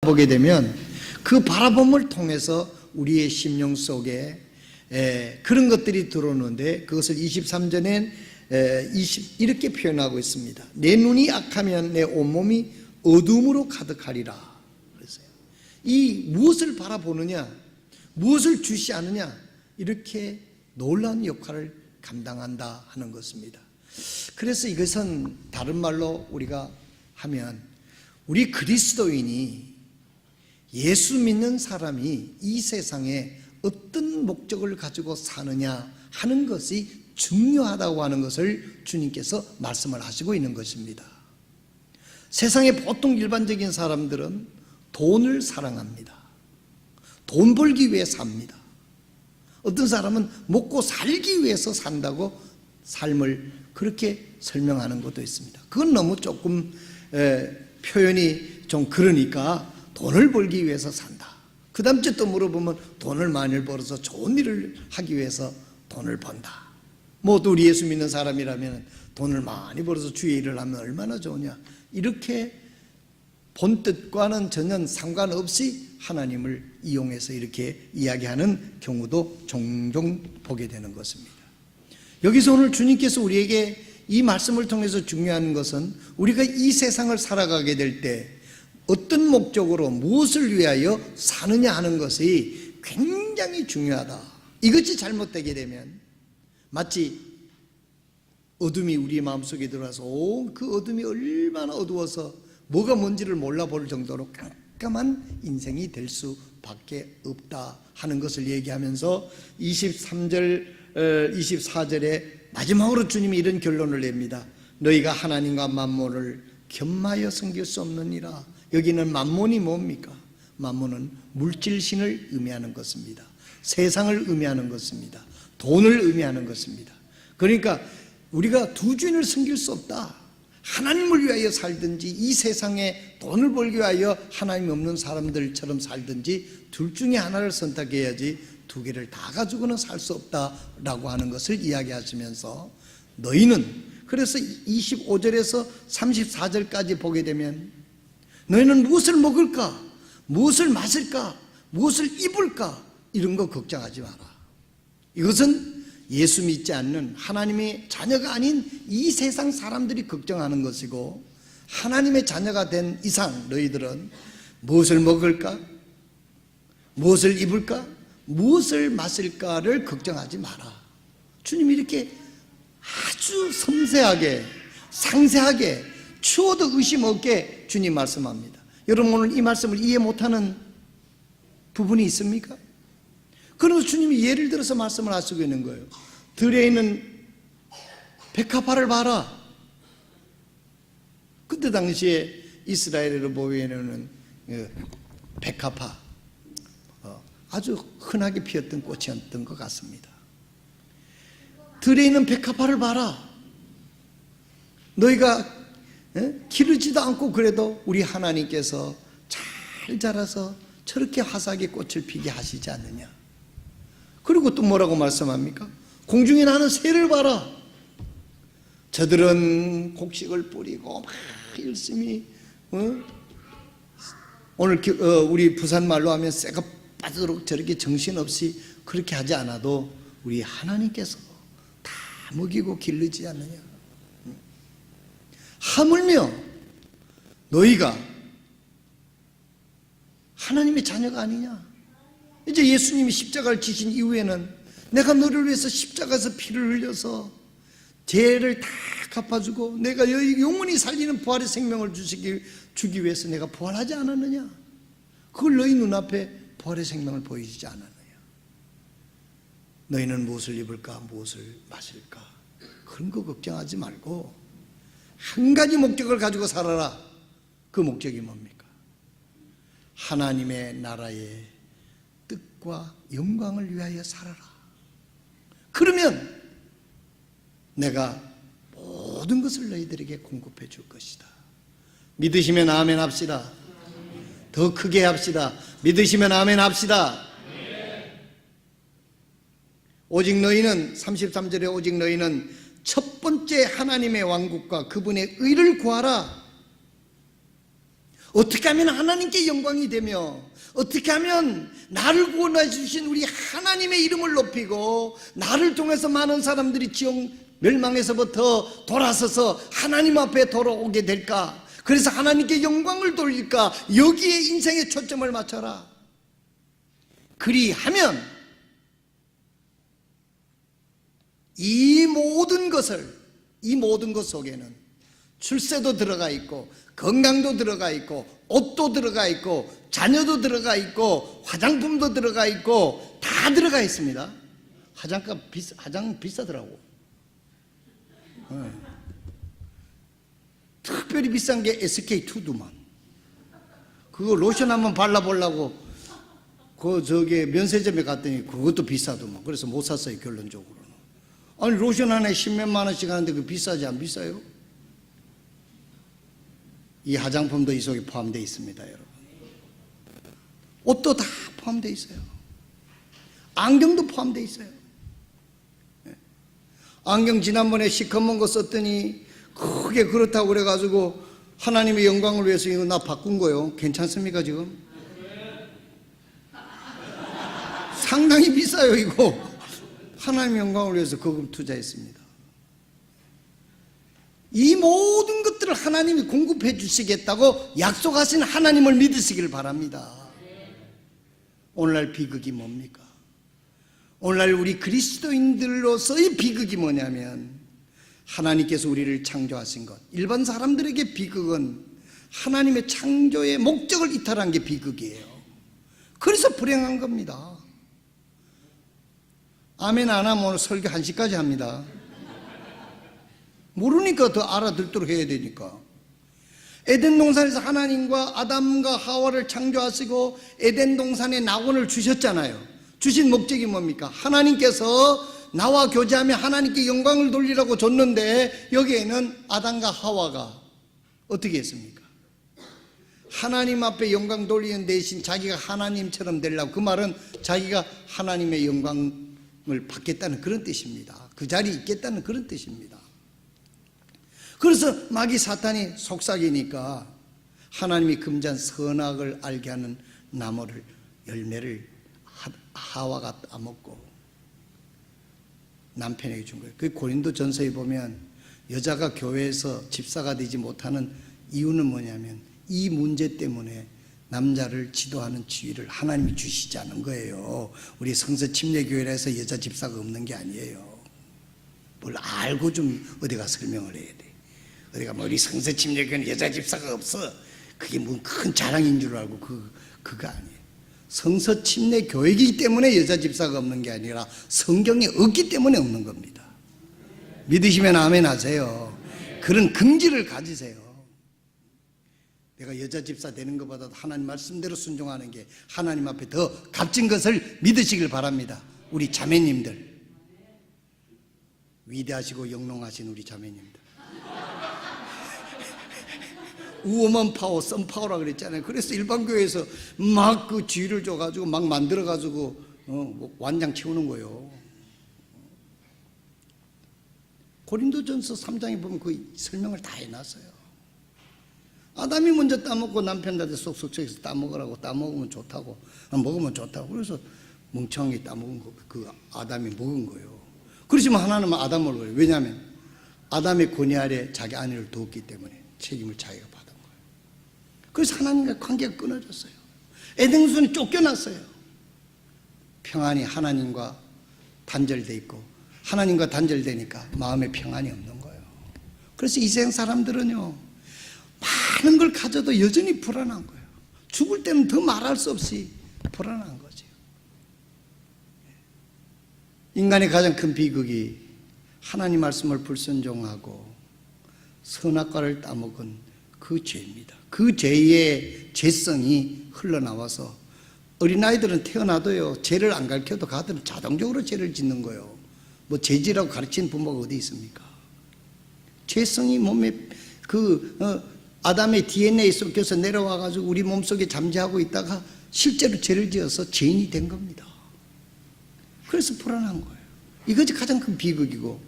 바라보게 되면 그 바라봄을 통해서 우리의 심령 속에 그런 것들이 들어오는데, 그것을 23절에 이렇게 표현하고 있습니다. 내 눈이 악하면 내 온몸이 어둠으로 가득하리라. 그랬어요. 이 무엇을 바라보느냐, 무엇을 주시하느냐, 이렇게 놀라운 역할을 감당한다 하는 것입니다. 그래서 이것은 다른 말로 우리가 하면, 우리 그리스도인이, 예수 믿는 사람이 이 세상에 어떤 목적을 가지고 사느냐 하는 것이 중요하다고 하는 것을 주님께서 말씀을 하시고 있는 것입니다. 세상의 보통 일반적인 사람들은 돈을 사랑합니다. 돈 벌기 위해 삽니다. 어떤 사람은 먹고 살기 위해서 산다고 삶을 그렇게 설명하는 것도 있습니다. 그건 너무 조금 표현이 좀 그러니까 돈을 벌기 위해서 산다. 그 다음 주에 또 물어보면 돈을 많이 벌어서 좋은 일을 하기 위해서 돈을 번다. 뭐 또 우리 예수 믿는 사람이라면 돈을 많이 벌어서 주의 일을 하면 얼마나 좋으냐. 이렇게 본뜻과는 전혀 상관없이 하나님을 이용해서 이렇게 이야기하는 경우도 종종 보게 되는 것입니다. 여기서 오늘 주님께서 우리에게 이 말씀을 통해서 중요한 것은, 우리가 이 세상을 살아가게 될 때 어떤 목적으로 무엇을 위하여 사느냐 하는 것이 굉장히 중요하다. 이것이 잘못되게 되면 마치 어둠이 우리 마음속에 들어와서 그 어둠이 얼마나 어두워서 뭐가 뭔지를 몰라볼 정도로 깜깜한 인생이 될 수밖에 없다 하는 것을 얘기하면서 23절 24절에 마지막으로 주님이 이런 결론을 냅니다. 너희가 하나님과 만몬을 겸하여 섬길 수 없느니라. 여기는 만몬이 뭡니까? 만몬은 물질신을 의미하는 것입니다. 세상을 의미하는 것입니다. 돈을 의미하는 것입니다. 그러니까 우리가 두 주인을 섬길 수 없다. 하나님을 위하여 살든지, 이 세상에 돈을 벌기 위하여 하나님 없는 사람들처럼 살든지, 둘 중에 하나를 선택해야지 두 개를 다 가지고는 살 수 없다라고 하는 것을 이야기하시면서, 너희는, 그래서 25절에서 34절까지 보게 되면, 너희는 무엇을 먹을까, 무엇을 마실까, 무엇을 입을까, 이런 거 걱정하지 마라. 이것은 예수 믿지 않는 하나님의 자녀가 아닌 이 세상 사람들이 걱정하는 것이고, 하나님의 자녀가 된 이상 너희들은 무엇을 먹을까, 무엇을 입을까, 무엇을 마실까를 걱정하지 마라. 주님이 이렇게 아주 섬세하게 상세하게 추워도 의심 없게 주님 말씀합니다. 여러분, 오늘 이 말씀을 이해 못하는 부분이 있습니까? 그래서 주님이 예를 들어서 말씀을 하시고 있는 거예요. 들에 있는 백합화를 봐라. 그때 당시에 이스라엘을 보이는 백합화, 아주 흔하게 피었던 꽃이었던 것 같습니다. 들에 있는 백합화를 봐라. 너희가 기르지도 않고 그래도 우리 하나님께서 잘 자라서 저렇게 화사하게 꽃을 피게 하시지 않느냐. 그리고 또 뭐라고 말씀합니까? 공중에 나는 새를 봐라. 저들은 곡식을 뿌리고 막 열심히 오늘 우리 부산 말로 하면 새가 빠지도록 저렇게 정신없이 그렇게 하지 않아도 우리 하나님께서 다 먹이고 기르지 않느냐. 하물며 너희가 하나님의 자녀가 아니냐. 이제 예수님이 십자가를 지신 이후에는 내가 너를 위해서 십자가에서 피를 흘려서 죄를 다 갚아주고 내가 영원히 살리는 부활의 생명을 주기 위해서 내가 부활하지 않았느냐. 그걸 너희 눈앞에 부활의 생명을 보이지 않았느냐. 너희는 무엇을 입을까, 무엇을 마실까, 그런 거 걱정하지 말고 한 가지 목적을 가지고 살아라. 그 목적이 뭡니까? 하나님의 나라의 뜻과 영광을 위하여 살아라. 그러면 내가 모든 것을 너희들에게 공급해 줄 것이다. 믿으시면 아멘 합시다. 더 크게 합시다. 믿으시면 아멘 합시다. 오직 너희는 33절에 오직 너희는 첫 번째 하나님의 왕국과 그분의 의를 구하라. 어떻게 하면 하나님께 영광이 되며 어떻게 하면 나를 구원해 주신 우리 하나님의 이름을 높이고 나를 통해서 많은 사람들이 지옥 멸망에서부터 돌아서서 하나님 앞에 돌아오게 될까? 그래서 하나님께 영광을 돌릴까? 여기에 인생의 초점을 맞춰라. 그리하면 이 모든 것 속에는 출세도 들어가 있고 건강도 들어가 있고 옷도 들어가 있고 자녀도 들어가 있고 화장품도 들어가 있고 다 들어가 있습니다. 화장 비싸더라고. 특별히 비싼 게 SK2더만. 그거 로션 한번 발라보려고 저기 면세점에 갔더니 그것도 비싸더만. 그래서 못 샀어요, 결론적으로는. 아니 로션 하나에 10몇만 원씩 하는데 그 비싸지 안 비싸요? 이 화장품도 이 속에 포함되어 있습니다, 여러분. 옷도 다 포함되어 있어요. 안경도 포함되어 있어요. 안경 지난번에 시커먼 거 썼더니 크게 그렇다고 그래가지고 하나님의 영광을 위해서 이거 나 바꾼 거요. 괜찮습니까 지금? 상당히 비싸요 이거. 하나님의 영광을 위해서 거금 투자했습니다. 이 모든 것들을 하나님이 공급해 주시겠다고 약속하신 하나님을 믿으시길 바랍니다. 오늘날 비극이 뭡니까? 오늘날 우리 그리스도인들로서의 비극이 뭐냐면 하나님께서 우리를 창조하신 것. 일반 사람들에게 비극은 하나님의 창조의 목적을 이탈한 게 비극이에요. 그래서 불행한 겁니다. 아멘 안 하면 오늘 설교 1시까지 합니다. 모르니까 더 알아듣도록 해야 되니까. 에덴 동산에서 하나님과 아담과 하와를 창조하시고 에덴 동산에 낙원을 주셨잖아요. 주신 목적이 뭡니까? 하나님께서 나와 교제하며 하나님께 영광을 돌리라고 줬는데 여기에는 아담과 하와가 어떻게 했습니까? 하나님 앞에 영광 돌리는 대신 자기가 하나님처럼 되려고. 그 말은 자기가 하나님의 영광을 받겠다는 그런 뜻입니다. 그 자리에 있겠다는 그런 뜻입니다. 그래서 마귀 사탄이 속삭이니까 하나님이 금지한 선악을 알게 하는 나무를 열매를 하와가 따먹고 남편에게 준 거예요. 그 고린도 전서에 보면 여자가 교회에서 집사가 되지 못하는 이유는 뭐냐면 이 문제 때문에 남자를 지도하는 지위를 하나님이 주시지 않은 거예요. 우리 성서 침례교회에서 여자 집사가 없는 게 아니에요. 뭘 알고 좀 어디가 설명을 해야 돼. 어디가 뭐 우리 성서 침례교회는 여자 집사가 없어. 그게 뭐 큰 자랑인 줄 알고 그거 아니에요. 성서 침례 교회이기 때문에 여자 집사가 없는 게 아니라 성경에 없기 때문에 없는 겁니다. 믿으시면 아멘 하세요. 그런 긍지를 가지세요. 내가 여자 집사 되는 것보다도 하나님 말씀대로 순종하는 게 하나님 앞에 더 값진 것을 믿으시길 바랍니다. 우리 자매님들, 위대하시고 영롱하신 우리 자매님들. 우어먼 파워, 썬 파워라 그랬잖아요. 그래서 일반 교회에서 막 그 지위를 줘가지고 막 만들어가지고 완장 채우는 거예요. 고린도전서 3장에 보면 그 설명을 다 해놨어요. 아담이 먼저 따먹고 남편한테 쏙쏙쏙해서 따먹으라고. 따먹으면 좋다고. 먹으면 좋다고. 그래서 멍청하게 따먹은 거, 그 아담이 먹은 거예요. 그렇지만 하나님은 아담을 그래요. 왜냐하면 아담의 권위 아래 자기 아내를 두었기 때문에 책임을 자기가 받은 거예요. 그래서 하나님과 관계가 끊어졌어요. 에덴순이 쫓겨났어요. 평안이 하나님과 단절돼 있고 하나님과 단절되니까 마음에 평안이 없는 거예요. 그래서 이 세상 사람들은요, 많은 걸 가져도 여전히 불안한 거예요. 죽을 때는 더 말할 수 없이 불안한 거죠. 인간의 가장 큰 비극이 하나님 말씀을 불순종하고 선악과를 따먹은 그 죄입니다. 그 죄의 죄성이 흘러나와서 어린아이들은 태어나도요, 죄를 안 가르쳐도 가들은 자동적으로 죄를 짓는 거예요. 뭐 죄지라고 가르치는 부모가 어디 있습니까? 죄성이 몸에 아담의 DNA에 섞여서 내려와가지고 우리 몸속에 잠재하고 있다가 실제로 죄를 지어서 죄인이 된 겁니다. 그래서 불안한 거예요. 이것이 가장 큰 비극이고,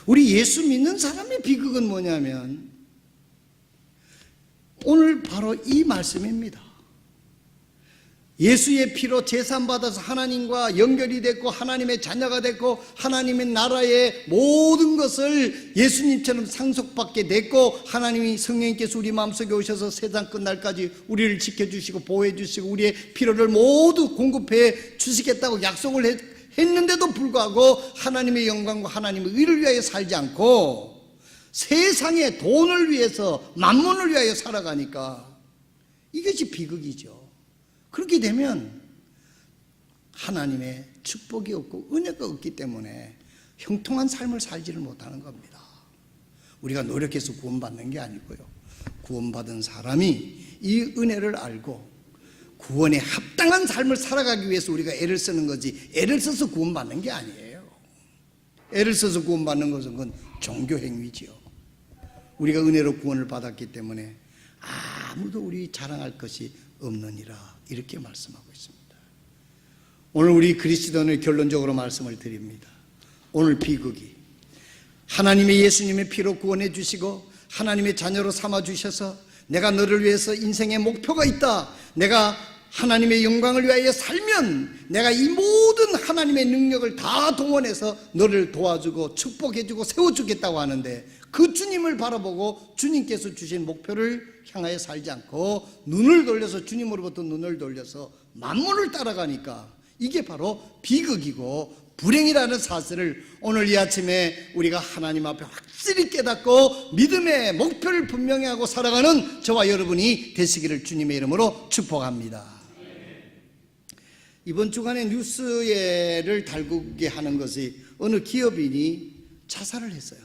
우리 예수 믿는 사람의 비극은 뭐냐면 오늘 바로 이 말씀입니다. 예수의 피로 제산받아서 하나님과 연결이 됐고 하나님의 자녀가 됐고 하나님의 나라의 모든 것을 예수님처럼 상속받게 됐고 하나님이 성령님께서 우리 마음속에 오셔서 세상 끝날까지 우리를 지켜주시고 보호해주시고 우리의 필요를 모두 공급해 주시겠다고 약속을 했는데도 불구하고 하나님의 영광과 하나님의 의를 위하여 살지 않고 세상의 돈을 위해서 만문을 위하여 살아가니까 이것이 비극이죠. 그렇게 되면 하나님의 축복이 없고 은혜가 없기 때문에 형통한 삶을 살지를 못하는 겁니다. 우리가 노력해서 구원받는 게 아니고요, 구원받은 사람이 이 은혜를 알고 구원에 합당한 삶을 살아가기 위해서 우리가 애를 쓰는 거지, 애를 써서 구원받는 게 아니에요. 애를 써서 구원받는 것은 그건 종교 행위지요. 우리가 은혜로 구원을 받았기 때문에 아무도 우리 자랑할 것이 없느니라, 이렇게 말씀하고 있습니다. 오늘 우리 그리스도인의 결론적으로 말씀을 드립니다. 오늘 비극이 하나님의 예수님의 피로 구원해 주시고 하나님의 자녀로 삼아 주셔서 내가 너를 위해서 인생의 목표가 있다, 내가 하나님의 영광을 위하여 살면 내가 이 모든 하나님의 능력을 다 동원해서 너를 도와주고 축복해주고 세워주겠다고 하는데, 그 주님을 바라보고 주님께서 주신 목표를 향하여 살지 않고 눈을 돌려서, 주님으로부터 눈을 돌려서 만물을 따라가니까 이게 바로 비극이고 불행이라는 사실을 오늘 이 아침에 우리가 하나님 앞에 확실히 깨닫고 믿음의 목표를 분명히 하고 살아가는 저와 여러분이 되시기를 주님의 이름으로 축복합니다. 이번 주간에 뉴스를 달구게 하는 것이 어느 기업인이 자살을 했어요.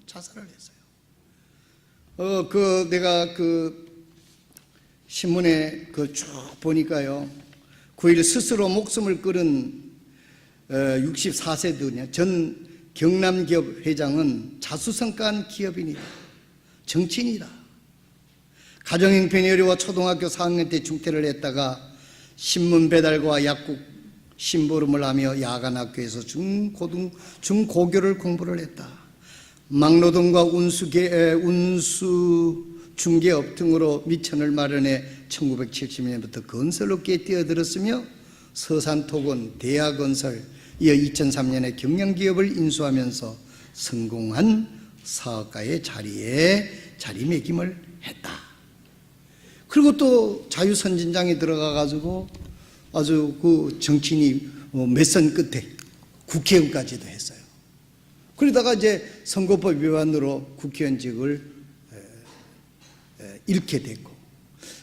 자살을 했어요. 내가 신문에 쭉 보니까요, 9일 스스로 목숨을 끊은 64세 전 경남기업 회장은 자수성가한 기업인이다, 정치인이다. 가정형편이 어려워 초등학교 4학년 때 중퇴를 했다가 신문 배달과 약국 심부름을 하며 야간학교에서 중고교를 공부를 했다. 막노동과 운수 중개업 등으로 미천을 마련해 1970년부터 건설업계에 뛰어들었으며 서산토건, 대하건설, 이어 2003년에 경영기업을 인수하면서 성공한 사업가의 자리매김을 했다. 그리고 또 자유선진장에 들어가가지고 아주 그 정치인이 몇선 끝에 국회의원까지도 했어요. 그러다가 이제 선거법 위반으로 국회의원직을 잃게 됐고,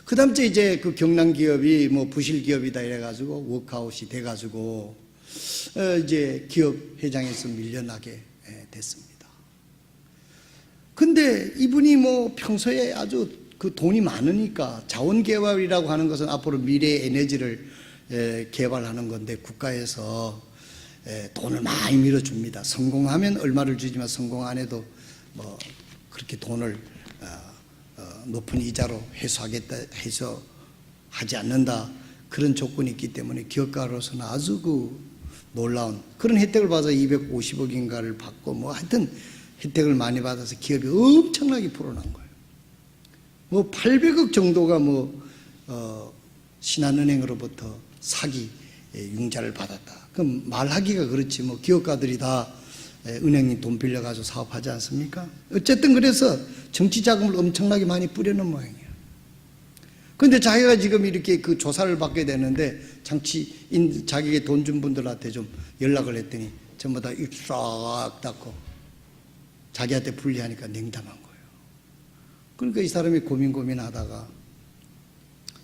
그 다음 때 이제 그 경남기업이 부실기업이다 이래가지고 워크아웃이 돼가지고 이제 기업 회장에서 밀려나게 됐습니다. 근데 이분이 평소에 아주 그 돈이 많으니까, 자원개발이라고 하는 것은 앞으로 미래의 에너지를 개발하는 건데 국가에서 돈을 많이 밀어줍니다. 성공하면 얼마를 주지만 성공 안 해도 그렇게 돈을 높은 이자로 회수하지 않는다, 그런 조건이 있기 때문에 기업가로서는 아주 놀라운 그런 혜택을 받아서 250억인가를 받고 하여튼 혜택을 많이 받아서 기업이 엄청나게 불어난 거예요. 800억 정도가 신한은행으로부터 사기 융자를 받았다. 그럼 말하기가 그렇지, 기업가들이 다 은행이 돈 빌려가지고 사업하지 않습니까? 어쨌든 그래서 정치 자금을 엄청나게 많이 뿌려놓은 모양이에요. 그런데 자기가 지금 이렇게 그 조사를 받게 되는데 자기에게 돈 준 분들한테 좀 연락을 했더니 전부 다 입 싹 닫고 자기한테 불리하니까 냉담한 거예요. 그러니까 이 사람이 고민하다가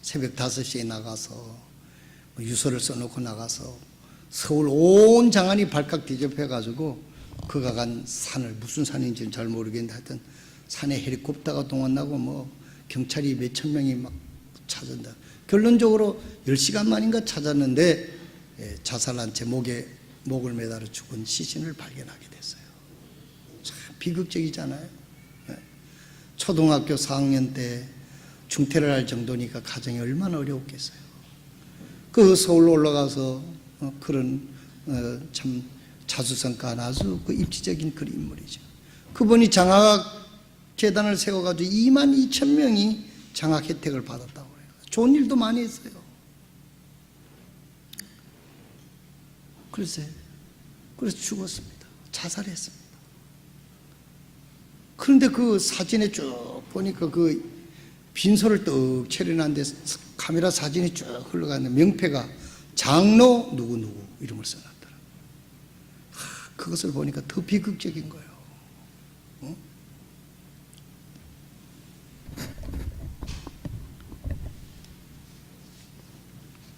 새벽 5시에 나가서 유서를 써놓고 나가서 서울 온 장안이 발칵 뒤집혀가지고 그가 간 산을, 무슨 산인지는 잘 모르겠는데 하여튼 산에 헬리콥터가 동원나고 경찰이 몇천 명이 막 찾은다. 결론적으로 10시간 만인가 찾았는데 자살한 채 목을 매달아 죽은 시신을 발견하게 됐어요. 참 비극적이잖아요. 초등학교 4학년 때 중퇴를 할 정도니까 가정이 얼마나 어려웠겠어요. 그 서울로 올라가서 그런 참 자수성가한 아주 입지적인 그런 인물이죠. 그분이 장학 재단을 세워가지고 22,000명이 장학 혜택을 받았다고 해요. 좋은 일도 많이 했어요. 그래서 죽었습니다. 자살했습니다. 그런데 그 사진에 쭉 보니까 그 빈소를 떡 차려놨는데 카메라 사진이 쭉 흘러가는 명패가 장로 누구누구 이름을 써놨더라. 그것을 보니까 더 비극적인 거예요. 어?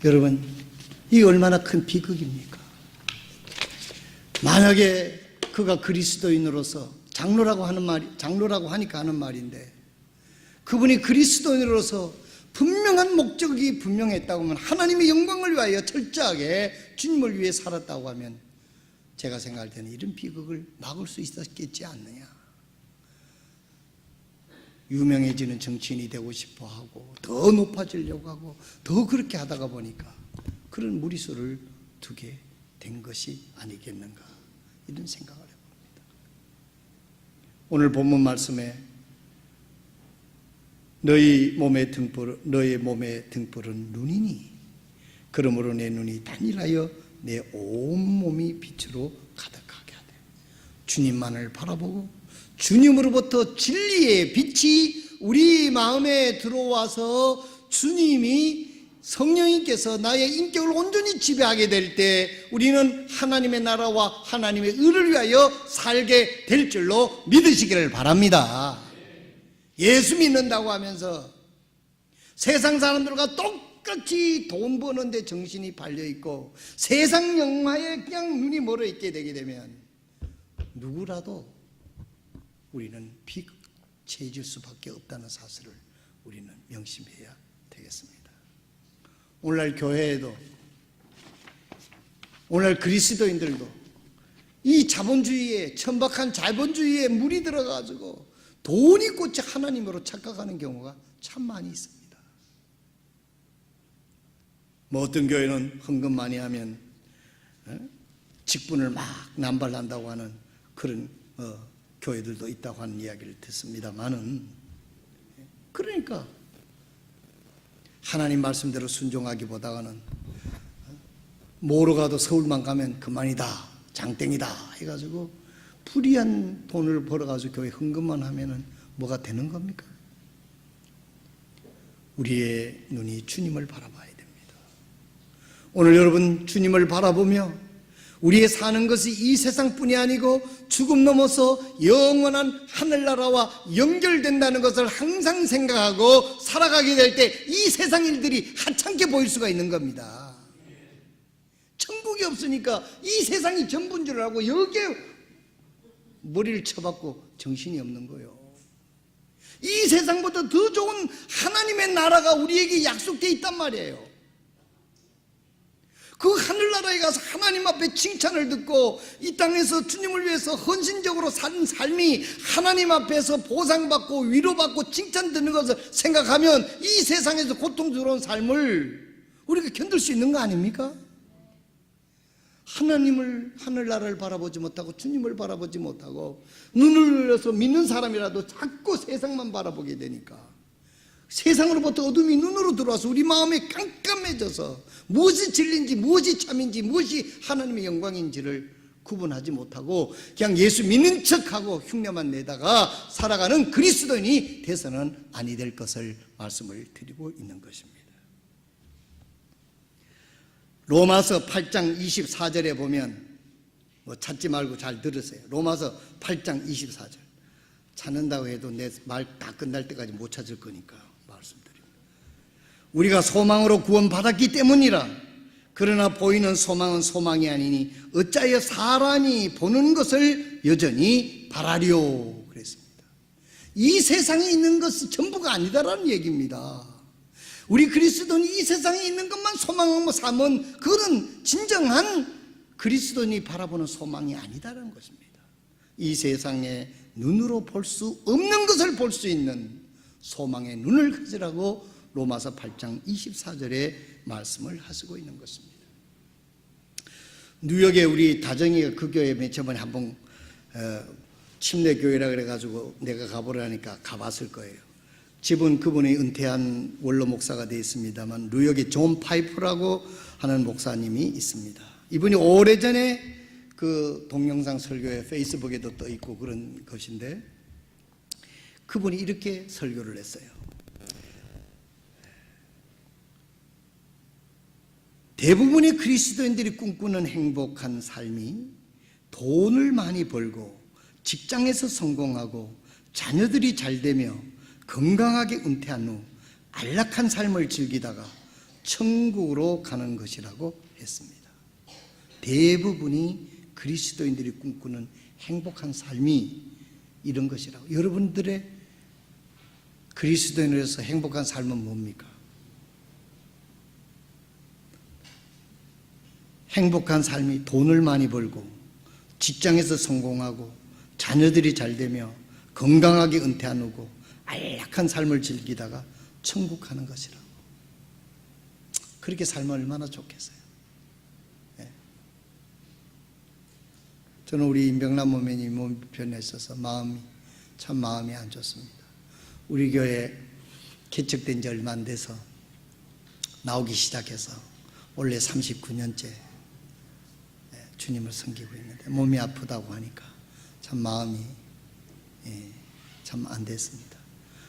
여러분, 이 얼마나 큰 비극입니까? 만약에 그가 그리스도인으로서 장로라고 하니까 하는 말인데, 그분이 그리스도인으로서 분명한 목적이 분명했다고 하면, 하나님의 영광을 위하여 철저하게 주님을 위해 살았다고 하면, 제가 생각할 때는 이런 비극을 막을 수 있었겠지 않느냐. 유명해지는 정치인이 되고 싶어 하고, 더 높아지려고 하고, 더 그렇게 하다가 보니까 그런 무리수를 두게 된 것이 아니겠는가, 이런 생각을 해봅니다. 오늘 본문 말씀에 너희 몸의 등불은 눈이니 그러므로 내 눈이 단일하여 내 온몸이 빛으로 가득하게 하되, 주님만을 바라보고 주님으로부터 진리의 빛이 우리 마음에 들어와서 주님이 성령님께서 나의 인격을 온전히 지배하게 될 때 우리는 하나님의 나라와 하나님의 의를 위하여 살게 될 줄로 믿으시기를 바랍니다. 예수 믿는다고 하면서 세상 사람들과 똑같이 돈 버는데 정신이 팔려있고 세상 영화에 그냥 눈이 멀어있게 되게 되면 누구라도 우리는 비극해질 수밖에 없다는 사실을 우리는 명심해야 되겠습니다. 오늘날 교회에도, 오늘날 그리스도인들도 이 자본주의에, 천박한 자본주의에 물이 들어가지고 돈이 꽂혀 하나님으로 착각하는 경우가 참 많이 있습니다. 뭐 어떤 교회는 헌금 많이 하면 직분을 막 남발한다고 하는 그런 교회들도 있다고 하는 이야기를 듣습니다만은, 그러니까 하나님 말씀대로 순종하기보다는 뭐로 가도 서울만 가면 그만이다, 장땡이다 해가지고 불이한 돈을 벌어가지고 교회 헌금만 하면은 뭐가 되는 겁니까? 우리의 눈이 주님을 바라봐야 됩니다. 오늘 여러분 주님을 바라보며 우리의 사는 것이 이 세상뿐이 아니고 죽음 넘어서 영원한 하늘나라와 연결된다는 것을 항상 생각하고 살아가게 될 때 이 세상 일들이 하찮게 보일 수가 있는 겁니다. 천국이 없으니까 이 세상이 전부인 줄 알고 여기에 머리를 쳐박고 정신이 없는 거예요. 이 세상보다 더 좋은 하나님의 나라가 우리에게 약속되어 있단 말이에요. 그 하늘나라에 가서 하나님 앞에 칭찬을 듣고 이 땅에서 주님을 위해서 헌신적으로 사는 삶이 하나님 앞에서 보상받고 위로받고 칭찬 듣는 것을 생각하면 이 세상에서 고통스러운 삶을 우리가 견딜 수 있는 거 아닙니까? 하나님을, 하늘나라를 바라보지 못하고 주님을 바라보지 못하고 눈을 흘려서 믿는 사람이라도 자꾸 세상만 바라보게 되니까 세상으로부터 어둠이 눈으로 들어와서 우리 마음이 깜깜해져서 무엇이 진리인지 무엇이 참인지 무엇이 하나님의 영광인지를 구분하지 못하고 그냥 예수 믿는 척하고 흉내만 내다가 살아가는 그리스도인이 돼서는 아니 될 것을 말씀을 드리고 있는 것입니다. 로마서 8장 24절에 보면, 뭐 찾지 말고 잘 들으세요. 로마서 8장 24절. 찾는다고 해도 내 말 다 끝날 때까지 못 찾을 거니까 말씀드립니다. 우리가 소망으로 구원받았기 때문이라. 그러나 보이는 소망은 소망이 아니니 어찌하여 사람이 보는 것을 여전히 바라리오 그랬습니다. 이 세상에 있는 것이 전부가 아니다라는 얘기입니다. 우리 그리스도인이 이 세상에 있는 것만 소망하고 사면 그건 진정한 그리스도인이 바라보는 소망이 아니다라는 것입니다. 이 세상에 눈으로 볼 수 없는 것을 볼 수 있는 소망의 눈을 가지라고 로마서 8장 24절에 말씀을 하시고 있는 것입니다. 뉴욕에 우리 다정이가 그 교회 맨 처음에 한번 침례교회라 그래가지고 내가 가보라니까 가봤을 거예요. 집은 그분이 은퇴한 원로 목사가 되어 있습니다만 뉴욕에 존 파이프라고 하는 목사님이 있습니다. 이분이 오래전에 그 동영상 설교에 페이스북에도 떠 있고 그런 것인데, 그분이 이렇게 설교를 했어요. 대부분의 그리스도인들이 꿈꾸는 행복한 삶이 돈을 많이 벌고 직장에서 성공하고 자녀들이 잘 되며 건강하게 은퇴한 후 안락한 삶을 즐기다가 천국으로 가는 것이라고 했습니다. 대부분이 그리스도인들이 꿈꾸는 행복한 삶이 이런 것이라고. 여러분들의 그리스도인으로서 행복한 삶은 뭡니까? 행복한 삶이 돈을 많이 벌고 직장에서 성공하고 자녀들이 잘 되며 건강하게 은퇴한 후고 안락한 삶을 즐기다가 천국 가는 것이라고. 그렇게 살면 얼마나 좋겠어요. 네. 저는 우리 임병남 모매님 몸 편에 있어서 마음이 안 좋습니다. 우리 교회 개척된 지 얼마 안 돼서 나오기 시작해서 원래 39년째 주님을 섬기고 있는데 몸이 아프다고 하니까 참 마음이 참 안 됐습니다.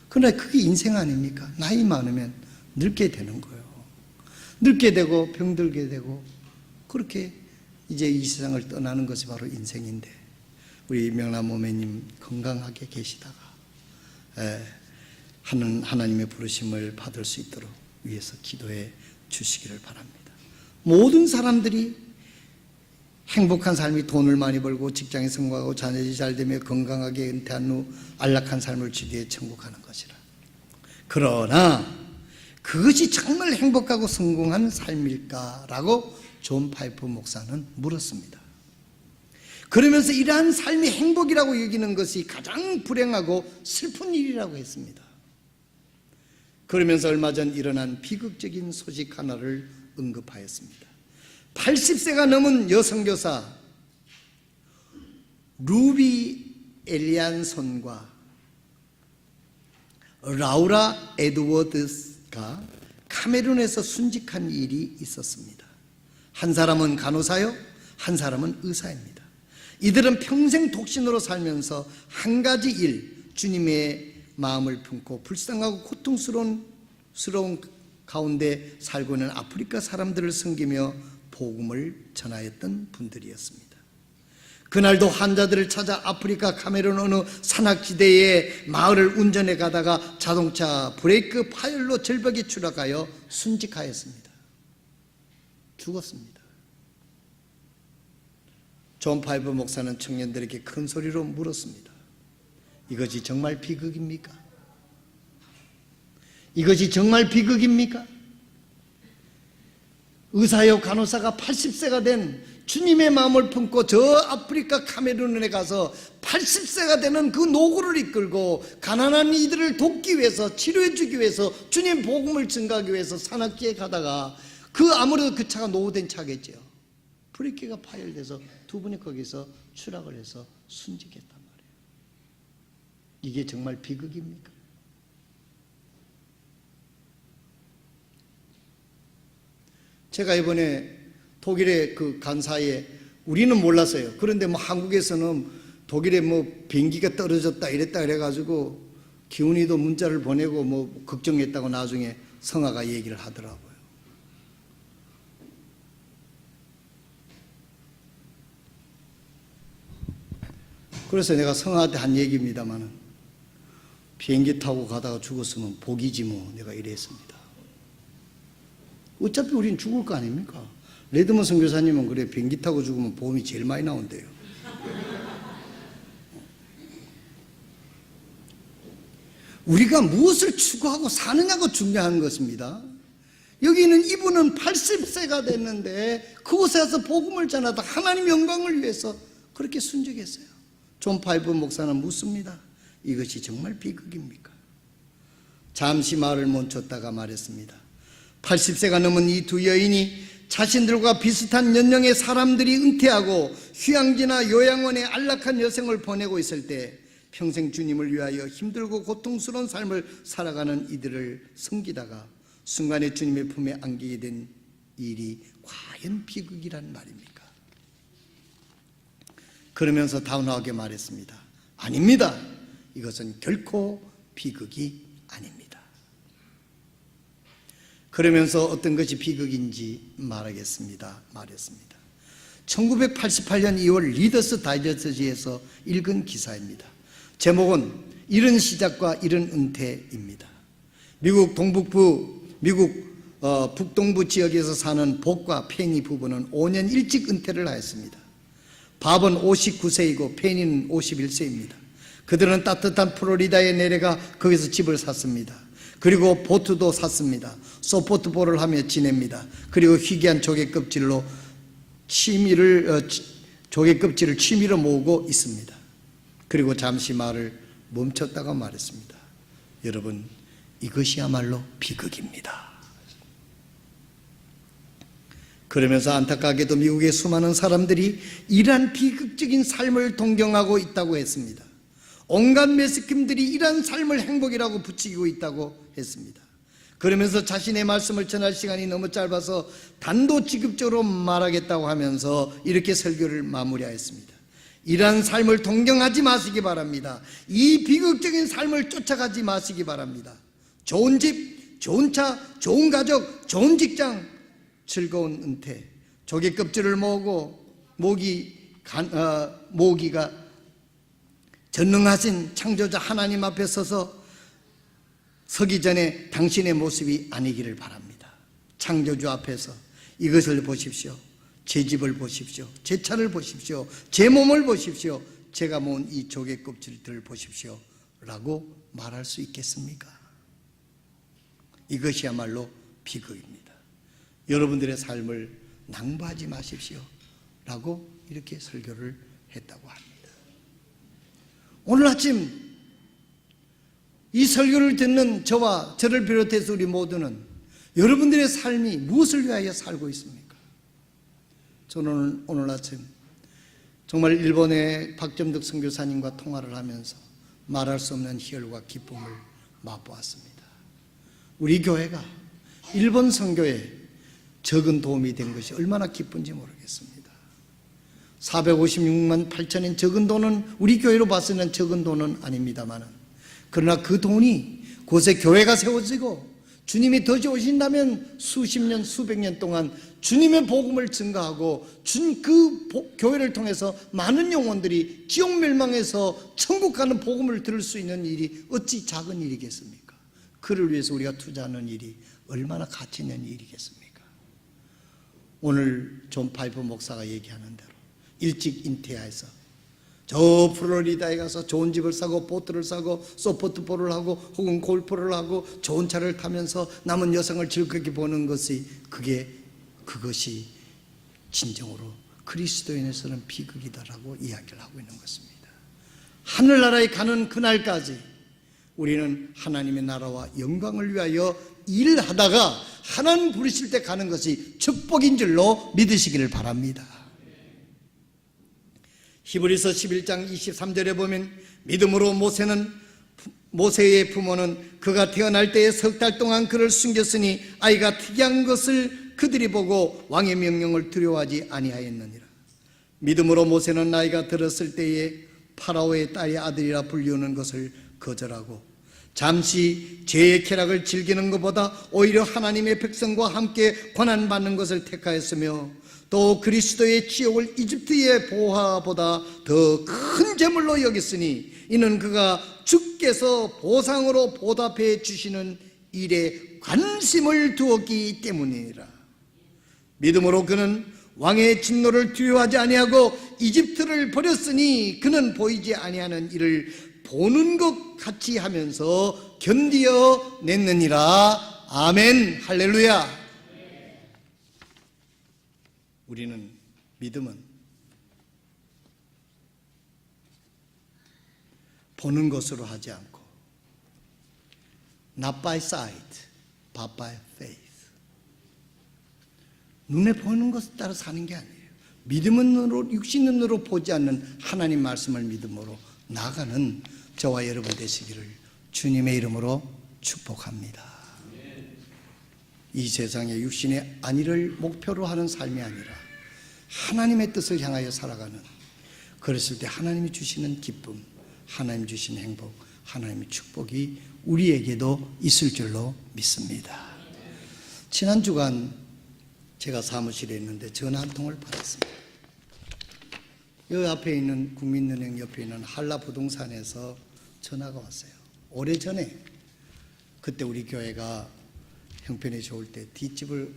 그러나 그게 인생 아닙니까? 나이 많으면 늙게 되는 거예요. 늙게 되고 병들게 되고 그렇게 이제 이 세상을 떠나는 것이 바로 인생인데, 우리 명남 모매님 건강하게 계시다가 하나님의 부르심을 받을 수 있도록 위해서 기도해 주시기를 바랍니다. 모든 사람들이 행복한 삶이 돈을 많이 벌고 직장에 성공하고 자녀들이 잘 되며 건강하게 은퇴한 후 안락한 삶을 즐기에 천국 가는 것이라. 그러나 그것이 정말 행복하고 성공한 삶일까라고 존 파이프 목사는 물었습니다. 그러면서 이러한 삶이 행복이라고 여기는 것이 가장 불행하고 슬픈 일이라고 했습니다. 그러면서 얼마 전 일어난 비극적인 소식 하나를 언급하였습니다. 80세가 넘은 여성교사 루비 엘리안손과 라우라 에드워드가 카메룬에서 순직한 일이 있었습니다. 한 사람은 간호사요, 한 사람은 의사입니다. 이들은 평생 독신으로 살면서 한 가지 일, 주님의 마음을 품고 불쌍하고 고통스러운 가운데 살고 있는 아프리카 사람들을 섬기며 복음을 전하였던 분들이었습니다. 그날도 환자들을 찾아 아프리카 카메룬 어느 산악지대의 마을을 운전해 가다가 자동차 브레이크 파열로 절벽에 추락하여 순직하였습니다. 죽었습니다. 존 파이프 목사는 청년들에게 큰 소리로 물었습니다. 이것이 정말 비극입니까? 이것이 정말 비극입니까? 의사요 간호사가 80세가 된 주님의 마음을 품고 저 아프리카 카메룬에 가서 80세가 되는 그 노구를 이끌고 가난한 이들을 돕기 위해서, 치료해 주기 위해서, 주님 복음을 증가하기 위해서 산악지에 가다가 아무래도 그 차가 노후된 차겠죠. 브레이크가 파열돼서 두 분이 거기서 추락을 해서 순직했단 말이에요. 이게 정말 비극입니까? 제가 이번에 독일의 그 간사에, 우리는 몰랐어요. 그런데 뭐 한국에서는 독일에 뭐 비행기가 떨어졌다 이랬다 그래가지고 기훈이도 문자를 보내고 뭐 걱정했다고 나중에 성아가 얘기를 하더라고요. 그래서 내가 성아한테 한 얘기입니다만은, 비행기 타고 가다가 죽었으면 복이지 뭐, 내가 이랬습니다. 어차피 우린 죽을 거 아닙니까? 레드먼 선교사님은 그래, 비행기 타고 죽으면 보험이 제일 많이 나온대요. 우리가 무엇을 추구하고 사느냐가 중요한 것입니다. 여기는 이분은 80세가 됐는데 그곳에 와서 복음을 전하다 하나님 영광을 위해서 그렇게 순직했어요. 존 파이프 목사는 묻습니다. 이것이 정말 비극입니까? 잠시 말을 멈췄다가 말했습니다. 80세가 넘은 이 두 여인이 자신들과 비슷한 연령의 사람들이 은퇴하고 휴양지나 요양원에 안락한 여생을 보내고 있을 때 평생 주님을 위하여 힘들고 고통스러운 삶을 살아가는 이들을 섬기다가 순간에 주님의 품에 안기게 된 일이 과연 비극이란 말입니까? 그러면서 단호하게 말했습니다. 아닙니다. 이것은 결코 비극이 아닙니다. 그러면서 어떤 것이 비극인지 말했습니다. 1988년 2월 리더스 다이저스트에서 읽은 기사입니다. 제목은 이른 시작과 이른 은퇴입니다. 미국 북동부 지역에서 사는 복과 페니 부부는 5년 일찍 은퇴를 하였습니다. 밥은 59세이고 페니는 51세입니다. 그들은 따뜻한 플로리다에 내려가 거기서 집을 샀습니다. 그리고 보트도 샀습니다. 소프트볼을 하며 지냅니다. 그리고 희귀한 조개 껍질로 조개 껍질을 취미로 모으고 있습니다. 그리고 잠시 말을 멈췄다가 말했습니다. 여러분, 이것이야말로 비극입니다. 그러면서 안타깝게도 미국의 수많은 사람들이 이러한 비극적인 삶을 동경하고 있다고 했습니다. 온갖 매스킴들이 이러한 삶을 행복이라고 부추기고 있다고 했습니다. 그러면서 자신의 말씀을 전할 시간이 너무 짧아서 단도직입적으로 말하겠다고 하면서 이렇게 설교를 마무리하였습니다. 이러한 삶을 동경하지 마시기 바랍니다. 이 비극적인 삶을 쫓아가지 마시기 바랍니다. 좋은 집, 좋은 차, 좋은 가족, 좋은 직장, 즐거운 은퇴, 조개 껍질을 모으고 모기가 전능하신 창조자 하나님 앞에 서기 전에 당신의 모습이 아니기를 바랍니다. 창조주 앞에서 이것을 보십시오. 제 집을 보십시오. 제 차를 보십시오. 제 몸을 보십시오. 제가 모은 이 조개 껍질들을 보십시오 라고 말할 수 있겠습니까? 이것이야말로 비극입니다. 여러분들의 삶을 낭비하지 마십시오 라고 이렇게 설교를 했다고 합니다. 오늘 아침 이 설교를 듣는 저와 저를 비롯해서 우리 모두는 여러분들의 삶이 무엇을 위하여 살고 있습니까? 저는 오늘 아침 정말 일본의 박점득 선교사님과 통화를 하면서 말할 수 없는 희열과 기쁨을 맛보았습니다. 우리 교회가 일본 선교에 적은 도움이 된 것이 얼마나 기쁜지 모르겠습니다. 456만 8천엔 적은 돈은 우리 교회로 봐서는 적은 돈은 아닙니다만, 그러나 그 돈이 곳에 교회가 세워지고 주님이 더 오신다면 수십 년 수백 년 동안 주님의 복음을 증가하고 그 교회를 통해서 많은 영혼들이 지옥 멸망해서 천국 가는 복음을 들을 수 있는 일이 어찌 작은 일이겠습니까? 그를 위해서 우리가 투자하는 일이 얼마나 가치 있는 일이겠습니까? 오늘 존 파이프 목사가 얘기하는 대로 일찍 인퇴해서 저 플로리다에 가서 좋은 집을 사고 보트를 사고 소프트볼을 하고 혹은 골프를 하고 좋은 차를 타면서 남은 여성을 즐겁게 보는 것이 그것이 진정으로 그리스도인에서는 비극이다라고 이야기를 하고 있는 것입니다. 하늘나라에 가는 그날까지 우리는 하나님의 나라와 영광을 위하여 일하다가 하나님 부르실 때 가는 것이 축복인 줄로 믿으시기를 바랍니다. 히브리서 11장 23절에 보면 믿음으로 모세의 부모는 그가 태어날 때에 석 달 동안 그를 숨겼으니 아이가 특이한 것을 그들이 보고 왕의 명령을 두려워하지 아니하였느니라. 믿음으로 모세는 나이가 들었을 때에 파라오의 딸의 아들이라 불리우는 것을 거절하고 잠시 죄의 쾌락을 즐기는 것보다 오히려 하나님의 백성과 함께 고난받는 것을 택하였으며 또 그리스도의 지옥을 이집트의 보화보다 더 큰 재물로 여겼으니 이는 그가 주께서 보상으로 보답해 주시는 일에 관심을 두었기 때문이니라. 믿음으로 그는 왕의 진노를 두려워하지 아니하고 이집트를 버렸으니 그는 보이지 아니하는 일을 보는 것 같이 하면서 견디어 냈느니라. 아멘. 할렐루야. 우리는 믿음은 보는 것으로 하지 않고 not by sight but by faith, 눈에 보이는 것에 따라 사는 게 아니에요. 믿음은 눈으로, 육신 눈으로 보지 않는 하나님 말씀을 믿음으로 나아가는 저와 여러분 되시기를 주님의 이름으로 축복합니다. 이 세상에 육신의 안위를 목표로 하는 삶이 아니라 하나님의 뜻을 향하여 살아가는, 그랬을 때 하나님이 주시는 기쁨, 하나님 주신 행복, 하나님의 축복이 우리에게도 있을 줄로 믿습니다. 지난 주간 제가 사무실에 있는데 전화 한 통을 받았습니다. 여기 앞에 있는 국민은행 옆에 있는 한라부동산에서 전화가 왔어요. 오래전에 그때 우리 교회가 형편이 좋을 때 뒷집을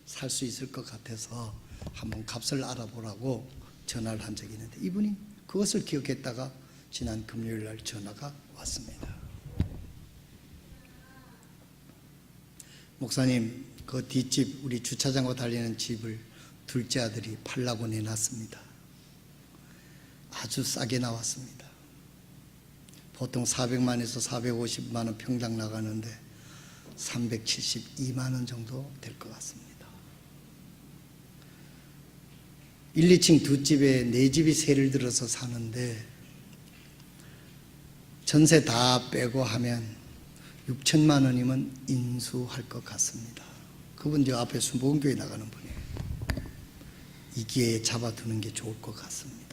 살 수 있을 것 같아서 한번 값을 알아보라고 전화를 한 적이 있는데 이분이 그것을 기억했다가 지난 금요일 날 전화가 왔습니다. 목사님, 그 뒷집 우리 주차장과 달리는 집을 둘째 아들이 팔라고 내놨습니다. 아주 싸게 나왔습니다. 보통 400만에서 450만 원 평당 나가는데 372만 원 정도 될 것 같습니다. 1, 2층 두 집에 네 집이 세를 들어서 사는데 전세 다 빼고 하면 6천만 원이면 인수할 것 같습니다. 그분 저 앞에 순복음교회 나가는 분이에요. 이 기회에 잡아두는 게 좋을 것 같습니다.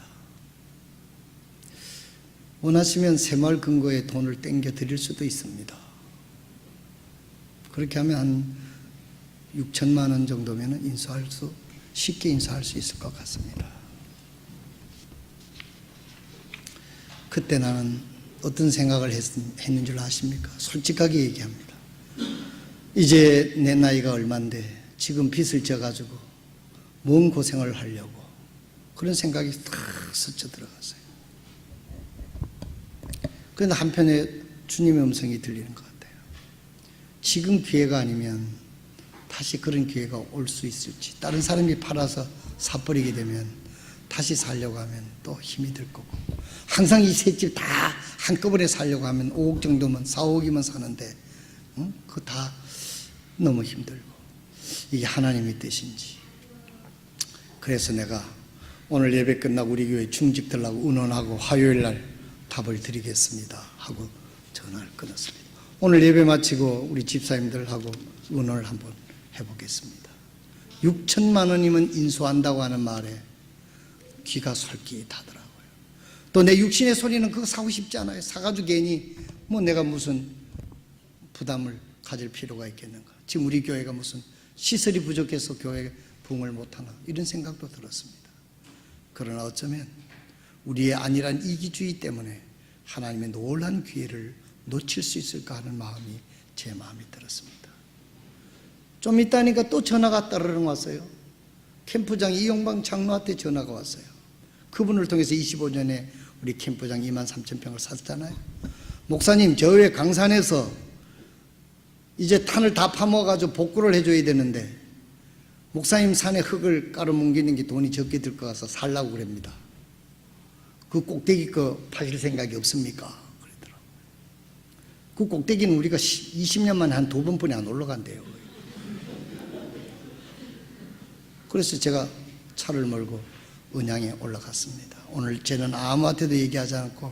원하시면 새마을 근거에 돈을 땡겨 드릴 수도 있습니다. 그렇게 하면 한 6천만 원 정도면 쉽게 인수할 수 있을 것 같습니다. 그때 나는 어떤 생각을 했는 줄 아십니까? 솔직하게 얘기합니다. 이제 내 나이가 얼만데 지금 빚을 져가지고 뭔 고생을 하려고, 그런 생각이 탁 스쳐 들어갔어요. 그런데 한편에 주님의 음성이 들리는 것 같아요. 지금 기회가 아니면 다시 그런 기회가 올 수 있을지, 다른 사람이 팔아서 사버리게 되면 다시 살려고 하면 또 힘이 들 거고, 항상 이 세 집 다 한꺼번에 살려고 하면 5억 정도면, 4, 5억이면 사는데 그거 다 너무 힘들고, 이게 하나님의 뜻인지. 그래서 내가 오늘 예배 끝나고 우리 교회 중직들하고 의논하고 화요일 날 답을 드리겠습니다 하고 전화를 끊었습니다. 오늘 예배 마치고 우리 집사님들하고 의논을 한번 해보겠습니다. 6천만 원이면 인수한다고 하는 말에 귀가 솔깃하더라고요. 또 내 육신의 소리는 그거 사고 싶지 않아요. 사가지고 괜히 내가 무슨 부담을 가질 필요가 있겠는가. 지금 우리 교회가 무슨 시설이 부족해서 교회 부흥을 못하나, 이런 생각도 들었습니다. 그러나 어쩌면 우리의 안일한 이기주의 때문에 하나님의 놀라운 기회를 놓칠 수 있을까 하는 마음이 제 마음이 들었습니다. 좀 있다니까 또 전화가 따르릉 왔어요. 캠프장 이용방 장로한테 전화가 왔어요. 그분을 통해서 25년에 우리 캠프장 23,000평을 샀잖아요. 목사님, 저 왜 강산에서 이제 탄을 다 파먹어가지고 복구를 해줘야 되는데 목사님 산에 흙을 깔아뭉기는 게 돈이 적게 들 것 같아서 살라고 그럽니다. 그 꼭대기 거 파실 생각이 없습니까? 그러더라고요. 그 꼭대기는 우리가 20년 만에 한 2번뿐이 안 올라간대요. 그래서 제가 차를 몰고 은양에 올라갔습니다. 오늘 저는 아무한테도 얘기하지 않고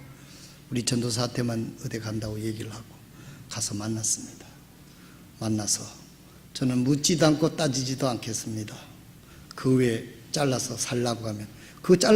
우리 전도사한테만 어디 간다고 얘기를 하고 가서 만났습니다. 만나서 저는 묻지도 않고 따지지도 않겠습니다. 그 외에 잘라서 살라고 하면 그